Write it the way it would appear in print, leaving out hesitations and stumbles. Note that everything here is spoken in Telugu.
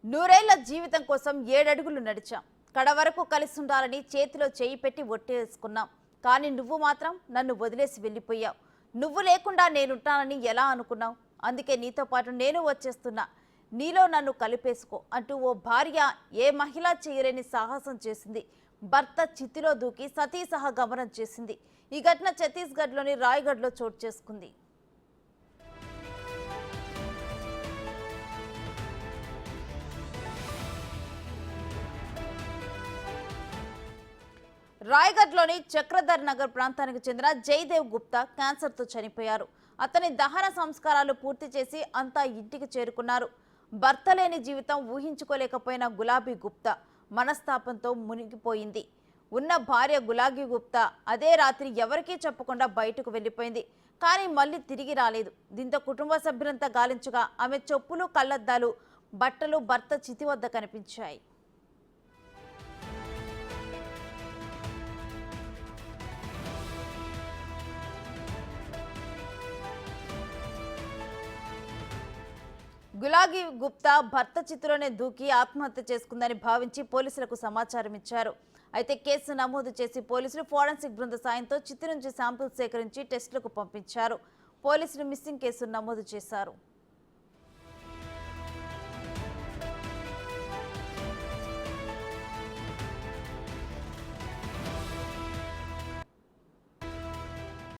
నూరేళ్ల జీవితం కోసం 7 అడుగులు నడిచాం. కడ వరకు కలిసి ఉండాలని చేతిలో చేయి పెట్టి ఒట్టేసుకున్నాం. కానీ నువ్వు మాత్రం నన్ను వదిలేసి వెళ్ళిపోయావు. నువ్వు లేకుండా నేనుంటానని ఎలా అనుకున్నావు? అందుకే నీతో పాటు నేను వచ్చేస్తున్నా. నీలో నన్ను కలిపేసుకో అంటూ ఓ భార్య ఏ మహిళ చేయలేని సాహసం చేసింది. భర్త చితిలో దూకి సతీ సహగమనం చేసింది. ఈ ఘటన ఛత్తీస్గఢ్లోని రాయ్గఢ్లో చోటు చేసుకుంది. రాయ్గఢ్లోని చక్రధర్ నగర్ ప్రాంతానికి చెందిన జయదేవ్ గుప్తా క్యాన్సర్తో చనిపోయారు. అతని దహన సంస్కారాలు పూర్తి చేసి అంతా ఇంటికి చేరుకున్నారు. భర్త లేని జీవితం ఊహించుకోలేకపోయిన గులాబీ గుప్తా మనస్తాపంతో మునిగిపోయింది. ఉన్న భార్య గులాబీ గుప్తా అదే రాత్రి ఎవరికీ చెప్పకుండా బయటకు వెళ్ళిపోయింది. కానీ మళ్ళీ తిరిగి రాలేదు. దీంతో కుటుంబ సభ్యులంతా గాలించగా ఆమె చెప్పులు, కళ్లద్దాలు, బట్టలు భర్త చితి వద్ద కనిపించాయి. గులాబీ గుప్తా భర్త చిత్తులోనే దూకి ఆత్మహత్య చేసుకుందని భావించి పోలీసులకు సమాచారం ఇచ్చారు. అయితే కేసు నమోదు చేసి పోలీసులు ఫోరెన్సిక్ బృంద సాయంతో చిత్తు నుంచి శాంపిల్స్ సేకరించి టెస్టులకు పంపించారు. పోలీసులు మిస్సింగ్ కేసు నమోదు చేశారు.